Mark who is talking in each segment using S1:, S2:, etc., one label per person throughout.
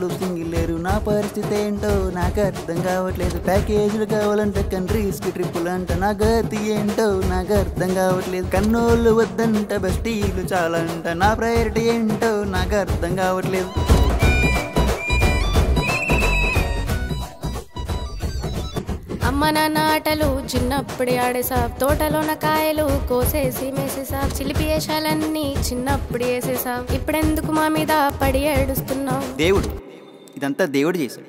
S1: Looking లేరు. నా పరిస్థితి ఏంటో నాకు అర్థం కావట్లేదు. ప్యాకేజీలు కావాలంటే కంట్రీస్కి ట్రిప్పులు అంట. నా గతి ఏంటో నాకు అర్థం కావట్లేదు. కన్నోళ్ళు వద్దంట బెస్టీలు చాలంట. నా ప్రయారిటీ ఏంటో నాకు అర్థం కావట్లేదు.
S2: అమ్మ నాన్న ఆటలు చిన్నప్పుడే ఆడేసాబ్. తోటలోన కాయలు కోసేసి మేసేసాబ్. చిలిపి వేషాలన్నీ చిన్నప్పుడు వేసేసాబ్. ఇప్పుడెందుకు మా మీద పడి ఏడుస్తున్నావు?
S1: దేవుడు ఇదంతా దేవుడు చేశాడు.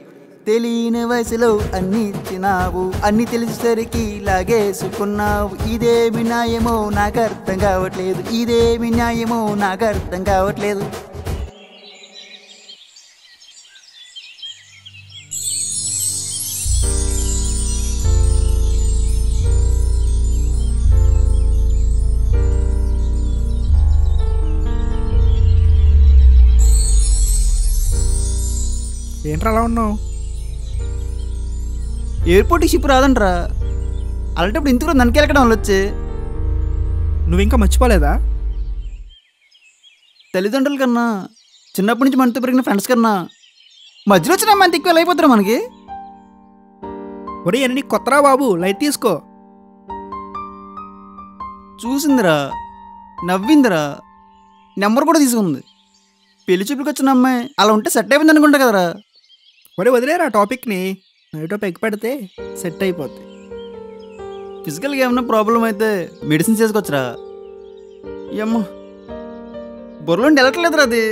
S1: తెలియని వయసులో అన్ని ఇచ్చినావు, అన్ని తెలిసేసరికి లాగేసుకున్నావు. ఇదేమి న్యాయమో నాకు అర్థం కావట్లేదు. ఇదేమి న్యాయమో నాకు అర్థం కావట్లేదు.
S3: ఏంట్రా అలా ఉన్నావు?
S1: ఎయిర్పోర్ట్కి షిప్ రాదంట్రా. అలాంటప్పుడు ఇంతకు నన్ను కెలకడం వల్ల వచ్చే.
S3: నువ్వు ఇంకా మర్చిపోలేదా?
S1: తల్లిదండ్రుల కన్నా, చిన్నప్పటి నుంచి మనతో పెరిగిన ఫ్రెండ్స్ కన్నా మధ్యలో వచ్చిన మంది ఎక్కువ అయిపోతారా మనకి?
S3: ఒరే నీకు కొత్తరా బాబు, లైట్ తీసుకో.
S1: చూసిందిరా, నవ్విందిరా, నెంబర్ కూడా తీసుకుంది. పెళ్లి చూపులకు వచ్చిన అమ్మాయి అలా ఉంటే సెట్ అయిపోయింది అనుకుంటా కదరా.
S3: ఒరే వదిలేరా టాపిక్ని, నైట్ పెగ్ పెడితే సెట్ అయిపోద్ది.
S1: ఫిజికల్గా ఏమన్నా ప్రాబ్లం అయితే మెడిసిన్ చేసుకోవచ్చురా. ఏమ్మో బుర్రలో వెళ్ళట్లేదురా అది.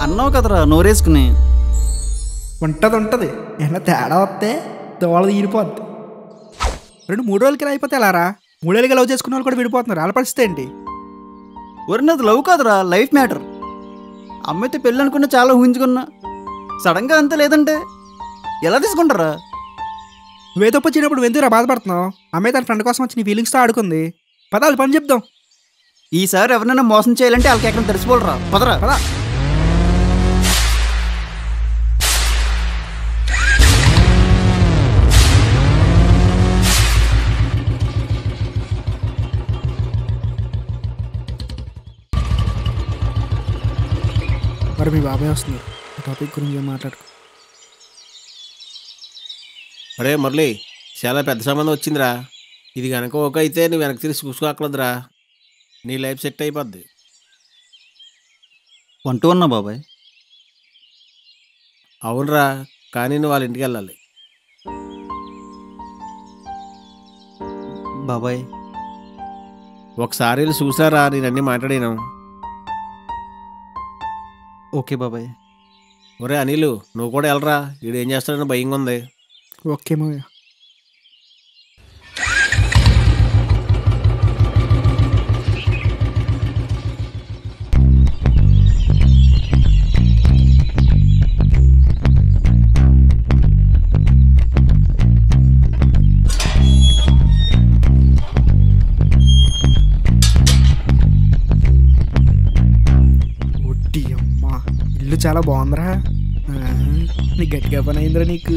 S1: అన్నావు కదరా నోరేసుకుని.
S3: ఉంటుంది ఏమన్నా తేడా వస్తే దోళ తీరిపోద్ది. 2-3 రోజులకి అయిపోతే ఎలారా? 3 ఏళ్ళకి లవ్ చేసుకున్న వాళ్ళు కూడా విడిపోతున్నారు. వాళ్ళ పరిస్థితి ఏంటి?
S1: ఒరినది లవ్ కాదురా, లైఫ్ మ్యాటర్. అమ్మాయితో పెళ్ళి అనుకున్నా, చాలా ఊహించుకున్నా. సడన్గా అంతా లేదంటే ఎలా తీసుకుంటారా?
S3: నువ్వే తప్పు వచ్చినప్పుడు ఎందుకురా బాధపడుతున్నావు? అమ్మాయి తన ఫ్రెండ్ కోసం వచ్చి నీ ఫీలింగ్స్తో ఆడుకుంది. పదాలు పని చెప్దాం.
S1: ఈసారి ఎవరినైనా మోసం చేయాలంటే వాళ్ళకి ఎక్కడ తెలిసిపోలరా. పదరా పదా.
S3: మరి మీ బాబాయ్ వస్తున్నారు, టాపిక్ గురించి మాట్లాడుకో.
S4: అరే మురళి, చాలా పెద్ద సంబంధం వచ్చిందిరా. ఇది కనుక ఓకే అయితే నువ్వు వెనక్కి తిరిగి చూసుకోకూడదురా. నీ లైఫ్ సెట్ అయిపోద్ది.
S1: 1-1 బాబాయ్.
S4: అవునరా, కానీ నువ్వు వాళ్ళ ఇంటికి వెళ్ళాలి.
S1: బాబాయ్
S4: ఒకసారి వీళ్ళు చూసారా, నేను అన్నీ మాట్లాడాను.
S1: ఓకే బాబాయ్.
S4: ఒరే అనిలు, నువ్వు కూడా వెళ్ళరా. వీడు ఏం చేస్తాడని భయంగా ఉంది.
S3: ఓకే మావయ్య. ఇల్లు చాలా బాగుందిరా. నీకు గట్టిగా పని అయిందిరా నీకు.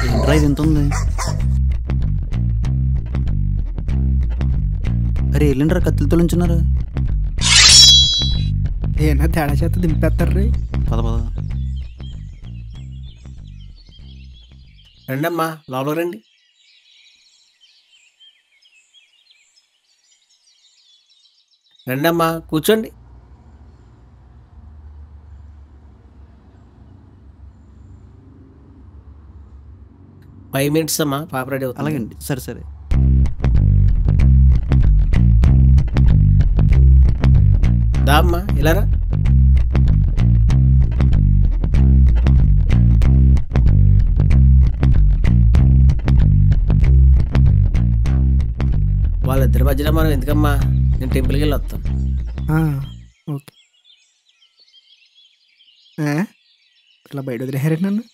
S1: ఏంట్రా ఇది ఎంత ఉంది? అరే వెళ్ళండిరా, కత్తులతో ఉంచున్నారా.
S3: ఏనా తేడా చేత దింపేస్తారా.
S1: పద పద.
S4: రండమ్మా, లోపలికి రండి. రండమ్మా, కూర్చోండి. ఫైవ్ మినిట్స్ అమ్మా, పాప రెడీ అవుతుంది.
S1: అలాగండి, సరే సరే.
S4: దా అమ్మా, ఇలారా. వాళ్ళిద్దరి మధ్యలో మనం ఎందుకమ్మా, నేను టెంపుల్కి వెళ్ళి వస్తాను.
S3: ఓకే. ఇట్లా బయట వదిలేహారండి నన్ను.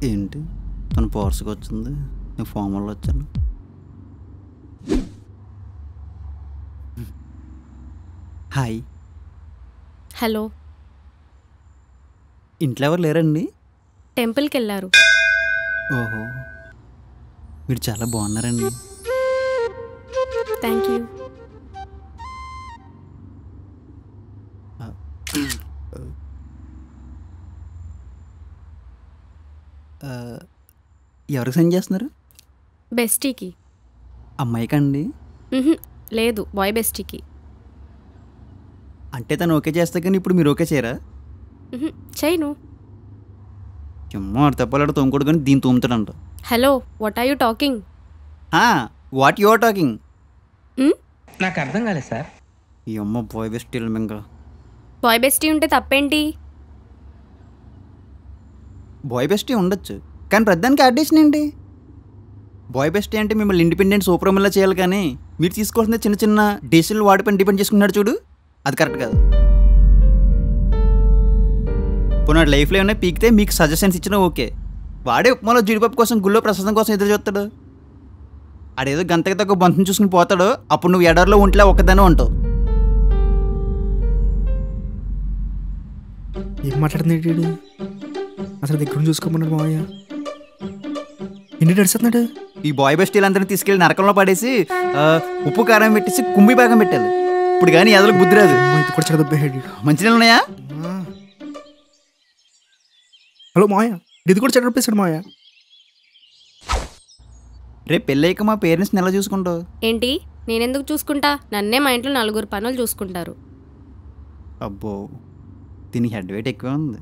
S1: ఏంటి తను పవర్స్కి వచ్చింది, నేను ఫార్మల్లో వచ్చాను. హాయ్.
S2: హలో.
S1: ఇంట్లో ఎవరు లేరండి?
S2: టెంపుల్కి వెళ్ళారు.
S1: ఓహో, మీరు చాలా బాగున్నారండి.
S2: Thank you.
S1: ఎవరికి సెండ్ చేస్తున్నారు?
S2: బెస్టీకి.
S1: అమ్మాయికండి?
S2: లేదు, బాయ్ బెస్టీకి.
S1: అంటే తను ఓకే చేస్తే కానీ ఇప్పుడు మీరు ఓకే చేయరా?
S2: చేయను.
S1: చుమ్మా తెప్పలాడు తోముకోడు కానీ దీన్ని తోముతాడంట.
S2: Hello, what are you talking?
S1: What you are talking?
S5: నాకు అర్థం కాలేదు సార్.
S1: ఈ అమ్మ బాయ్ బెస్ట్ ఇంకా
S2: బాయ్ బెస్టీ ఉంటే తప్పేంటి?
S1: బాయ్ బెస్టీ ఉండొచ్చు, కానీ ప్రధానికి అడ్డిషన్ ఏంటి? బాయ్ బెస్టీ అంటే మిమ్మల్ని ఇండిపెండెంట్ సూపర్ ఉమెన్లా చేయాలి, కానీ మీరు తీసుకోవాల్సిన చిన్న చిన్న డిసిషన్లు వాడిపైన డిపెండ్ చేసుకున్నాడు చూడు, అది కరెక్ట్ కాదు. పోనీ లైఫ్లో ఏమైనా పీకితే మీకు సజెషన్స్ ఇచ్చినా ఓకే. వాడే ఉప్మాలో జీడిపప్పు కోసం గుళ్ళో ప్రసాదం కోసం ఎదురు చూస్తాడు. ఆడేదో గంటకి తక్కువ బంతం చూసుకుని పోతాడు, అప్పుడు నువ్వు ఎడర్లో ఒంట్లో ఒక్కదానే ఉంటావు.
S3: ఏం మాట్లాడుతుంది వీడు? అసలు దగ్గర చూసుకోమన్నాడు మావయ్య. ఎన్ని నడుస్తున్నాడు?
S1: ఈ బాయ్ బెస్టీలందరినీ తీసుకెళ్ళి నరకంలో పడేసి ఉప్పు కారం పెట్టేసి కుంభి భాగం పెట్టాలి. ఇప్పుడు కానీ ఎదలకు బుద్ధి రాదు.
S3: ఇది కూడా చెడదొబ్బేహాడు.
S1: మంచినీళ్ళు ఉన్నాయా?
S3: హలో మావయ్య, ఇది కూడా చెడదొప్పేశాడు మావయ్య.
S1: రేపు పెళ్ళయ్యాక మా పేరెంట్స్ని ఎలా చూసుకుంటావు?
S2: ఏంటి, నేనెందుకు చూసుకుంటా? నన్నే మా ఇంట్లో 4 పనులు చూసుకుంటారు.
S1: అబ్బో, దీనికి హెడ్ వెయిట్ ఎక్కువ ఉంది.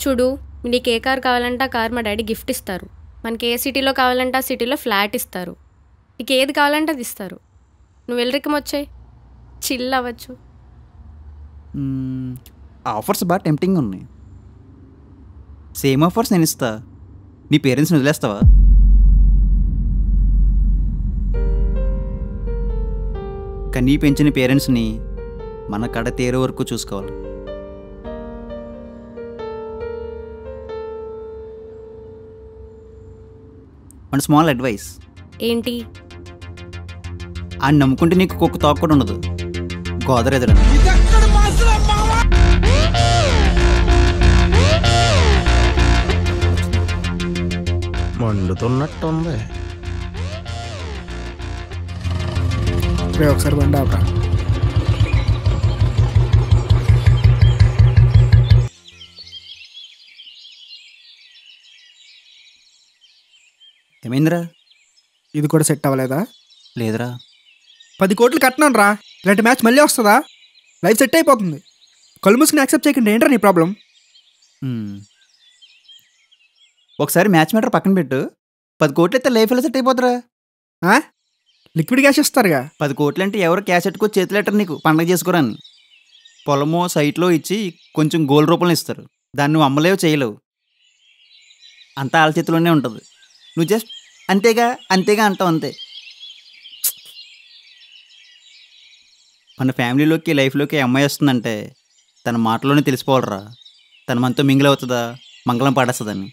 S2: చూడు, నీకు ఏ కార్ కావాలంటే ఆ కార్ మా డాడీ గిఫ్ట్ ఇస్తారు. మనకి ఏ సిటీలో కావాలంటే ఆ సిటీలో ఫ్లాట్ ఇస్తారు. నీకు ఏది కావాలంటే అది ఇస్తారు. నువ్వు వెళ్ళరికం వచ్చాయి, చిల్ అవ్వచ్చు.
S1: ఆఫర్స్ బాగా టెంప్టింగ్ ఉన్నాయి. సేమ్ ఆఫర్స్ నేను ఇస్తా, నీ పేరెంట్స్ని వదిలేస్తావా? కనీ పెంచిన పేరెంట్స్ని మన కడ తేరే వరకు చూసుకోవాలి. మన స్మాల్ అడ్వైస్
S2: ఏంటి?
S1: ఆయన నమ్ముకుంటే నీకు కుక్క తోక కూడా ఉండదు. గోదరు ఎదురు
S4: మండుతున్నట్టుంది.
S3: ఒకసారి బండి ఆపరా.
S1: ఏమైందిరా?
S3: ఇది కూడా సెట్ అవ్వలేదా?
S1: లేదురా.
S3: 10 కోట్లు కట్టినాను రా. ఇలాంటి మ్యాచ్ మళ్ళీ వస్తుందా? లైఫ్ సెట్ అయిపోతుంది. కళ్ళు మూసుకుని యాక్సెప్ట్ చేయకుండా ఏంట్రా నీ ప్రాబ్లం?
S1: ఒకసారి మ్యాచ్ మ్యాటర్ పక్కన పెట్టు. 10 కోట్లు అయితే లైఫ్ ఎలా సెట్ అయిపోతురా?
S3: లిక్విడ్ క్యాష్ ఇస్తారుగా.
S1: 10 కోట్లు అంటే ఎవరు క్యాష్ పెట్టుకో చేతులు ఎట్టరు నీకు పండగ చేసుకోరాని. పొలమో సైట్లో ఇచ్చి కొంచెం గోల్డ్ రూపంలో ఇస్తారు. దాన్ని నువ్వు అమ్మలేవు, చేయలేవు. అంతా వాళ్ళ చేతిలోనే ఉంటుంది. నువ్వు జస్ట్ అంతేగా అంతేగా అంటావు అంతే. మన ఫ్యామిలీలోకి లైఫ్లోకి అమ్మాయి వస్తుందంటే తన మాటలోనే తెలిసిపోవాలరా. తన మనతో మింగిల్ అవుతుందా, మంగళం పాడేస్తుందని.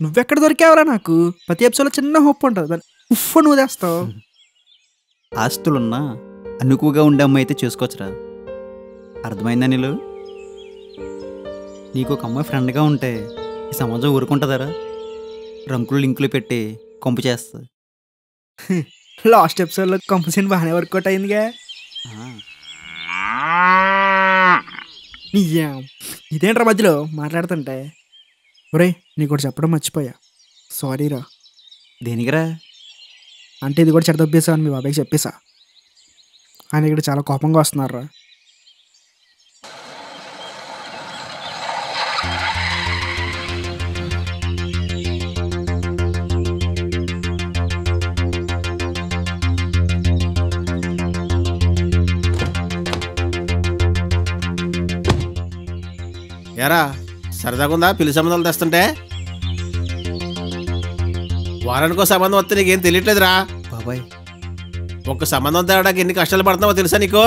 S3: నువ్వెక్కడ దొరికావరా? నాకు ప్రతి ఎపిసోడ్లో చిన్న హోప్ ఉంటుంది, దాన్ని ఉఫ్ నువ్వు చేస్తావు.
S1: ఆస్తులున్నా అనుకువగా ఉండే అమ్మాయి అయితే చూసుకోవచ్చురా. అర్థమైందా నీళ్ళు? నీకు ఒక అమ్మాయి ఫ్రెండ్గా ఉంటే ఈ సమాజం ఊరుకుంటుందరా? రంకులు లింకులు పెట్టి కొంపు చేస్తుంది.
S3: లాస్ట్ ఎపిసోడ్లో కంపల్సరీ బాగానే వర్కౌట్ అయిందిగా. ఇదేంట్రా మధ్యలో మాట్లాడుతుంటే? ఒరే, నీకు కూడా చెప్పడం మర్చిపోయా, సారీరా.
S1: దేనికిరా?
S3: అంటే ఇది కూడా చెడదొబ్బేసా అని మీ బాబాయ్కి చెప్పేసా. ఆయన ఇక్కడ చాలా కోపంగా వస్తున్నారా.
S4: ఎరా సరదాగా ఉందా పిల్లి సంబంధాలు తెస్తుంటే? వారానికో సంబంధం వస్తే నీకేం తెలియట్లేదురా
S1: బాబాయ్.
S4: ఒక సంబంధం తేవడానికి ఎన్ని కష్టాలు పడుతున్నావో తెలుసా నీకు?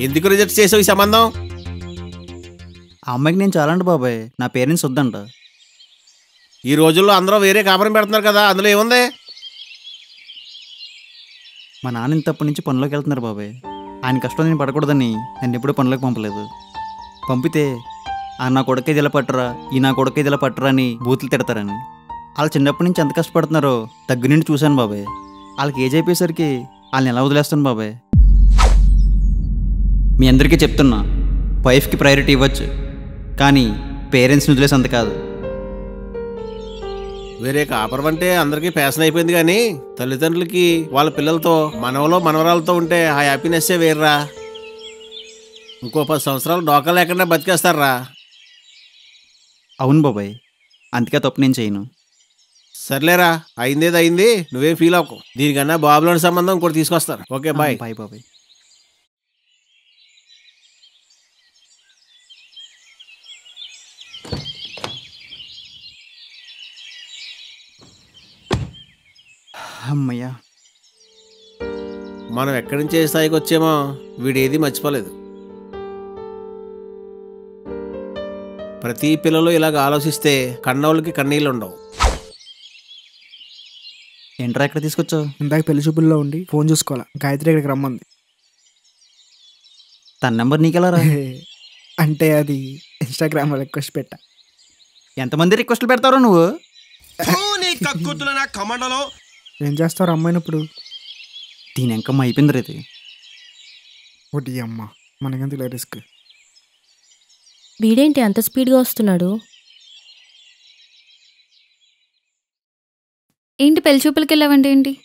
S4: ఎందుకు రిజెక్ట్ చేసావు ఈ సంబంధం?
S1: ఆ అమ్మాయికి నేను చాలంట బాబాయ్, నా పేరెంట్స్ వద్దంట.
S4: ఈ రోజుల్లో అందరూ వేరే కాపురం పెడుతున్నారు కదా, అందులో ఏముంది?
S1: మా నాన్న ఇంతప్పటి నుంచి పనిలోకి వెళ్తున్నారు బాబాయ్. ఆయన కష్టం నేను పడకూడదని నన్ను ఎప్పుడూ పనిలోకి పంపలేదు. పంపితే ఆ నా కొడుకు ఇలా పట్టరా, ఈ నా కొడుకు ఇలా పట్టరా అని బూతులు తిడతారని. వాళ్ళు చిన్నప్పటి నుంచి ఎంత కష్టపడుతున్నారో దగ్గర నుండి చూశాను బాబాయ్. వాళ్ళకి ఏజ్ అయిపోయేసరికి వాళ్ళని ఎలా వదిలేస్తాను బాబాయ్? మీ అందరికీ చెప్తున్నా, వైఫ్కి ప్రయారిటీ ఇవ్వచ్చు, కానీ పేరెంట్స్ని వదిలేసి అంత కాదు.
S4: వేరే కాపురం అంటే అందరికీ ఫ్యాషన్ అయిపోయింది, కానీ తల్లిదండ్రులకి వాళ్ళ పిల్లలతో మనవలో మనవరాలతో ఉంటే ఆ హ్యాపీనెస్సే వేర్రా. ఇంకో 10 సంవత్సరాలు డోకా లేకుండా బతికేస్తారా.
S1: అవును బాబాయ్, అందుకే తప్పు నేను చేయను.
S4: సర్లేరా, అయిందేది అయింది, నువ్వేం ఫీల్ అవ్వకు. దీనికన్నా బాబులోని సంబంధం ఇంకోటి తీసుకొస్తారు. Okay, bye.
S1: బాయ్ బాబాయ్. అమ్మయ్యా,
S4: మనం ఎక్కడి నుంచి ఏ స్థాయికి వచ్చామో వీడేది మర్చిపోలేదు. ప్రతి పిల్లలు ఇలాగ ఆలోచిస్తే కన్నోళ్ళకి కన్నీళ్ళు ఉండవు.
S1: ఏంట్రా ఎక్కడ తీసుకొచ్చావు?
S3: ఇందాక పెళ్లి చూపుల్లో ఉండి ఫోన్ చూసుకోవాలా, గాయత్రి ఇక్కడికి రమ్మంది.
S1: తన నెంబర్ నీకెలా రా?
S3: అంటే అది ఇన్స్టాగ్రామ్లో రిక్వెస్ట్ పెట్టా.
S1: ఎంతమంది రిక్వెస్ట్లు పెడతారో నువ్వు?
S3: ఏం చేస్తారు అమ్మాయినప్పుడు?
S1: దీని ఎంకమ్మ అయిపోయింది రేది.
S3: ఒకటి అమ్మ, మనకెందుకు రిస్క్.
S2: వీడేంటి అంత స్పీడ్గా వస్తున్నాడు?
S6: ఏంటి పెళ్లి చూపులకి వెళ్ళావంటే ఏంటి?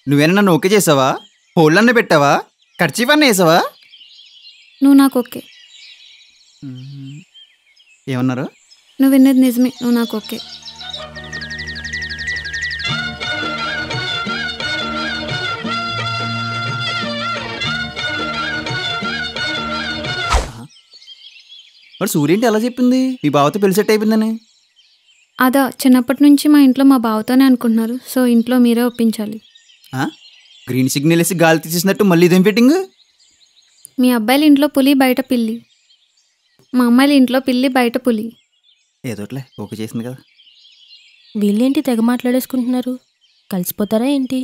S1: నువ్వేనా నన్ను ఓకే చేసావా? హోళ్ళన్నీ పెట్టావా? ఖర్చీవన్నీ వేసావా?
S6: నువ్వు నాకు ఓకే.
S1: ఏమన్నారు?
S6: నువ్వు విన్నది నిజమే, నువ్వు నాకు ఓకే.
S1: మరి సూర్య ఏంటి ఎలా చెప్పింది మీ బావతో పెళ్లి సెట్ అయిపోయిందని?
S6: అదా, చిన్నప్పటి నుంచి మా ఇంట్లో మా బావతోనే అనుకుంటున్నారు, సో ఇంట్లో మీరే ఒప్పించాలి.
S1: గ్రీన్ సిగ్నల్ వేసి గాలి తీసేసినట్టు మళ్ళీ ఇదేం ఫిట్టింగ్?
S6: మీ అబ్బాయిల ఇంట్లో పులి బయట పిల్లి, మా అమ్మాయిల ఇంట్లో పిల్లి బయట పులి.
S1: ఏదోట్లే, ఓకే చేసింది కదా.
S2: వీళ్ళేంటి తెగ మాట్లాడేసుకుంటున్నారు? కలిసిపోతారా ఏంటి?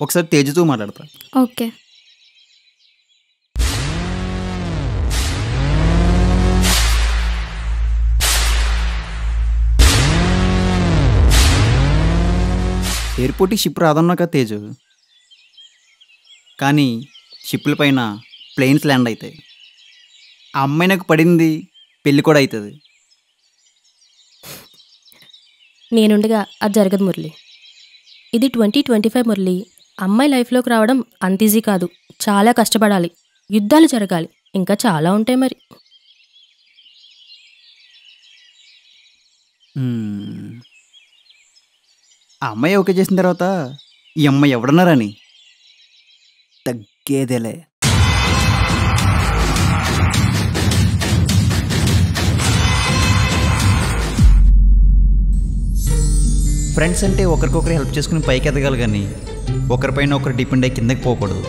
S1: ఒకసారి తేజుతో మాట్లాడతా.
S6: ఓకే.
S1: ఎయిర్పోర్ట్కి షిప్ రాదన్నాక తేజు, కానీ షిప్ల పైన ప్లేన్స్ ల్యాండ్ అవుతాయి. ఆ అమ్మాయి నాకు పడింది, పెళ్ళి కూడా అవుతుంది.
S2: నేనుండగా అది జరగదు మురళి. ఇది 2025 మురళి. అమ్మాయి లైఫ్లోకి రావడం అంత ఈజీ కాదు, చాలా కష్టపడాలి, యుద్ధాలు జరగాలి, ఇంకా చాలా ఉంటాయి మరి.
S1: ఆ అమ్మాయి ఓకే చేసిన తర్వాత ఈ అమ్మాయి ఎవడన్నారని తగ్గేదేలే. ఫ్రెండ్స్ అంటే ఒకరికొకరు హెల్ప్ చేసుకుని పైకి ఎదగాలి, కానీ ఒకరిపైన ఒకరు డిపెండ్ అయ్యి కిందకి పోకూడదు.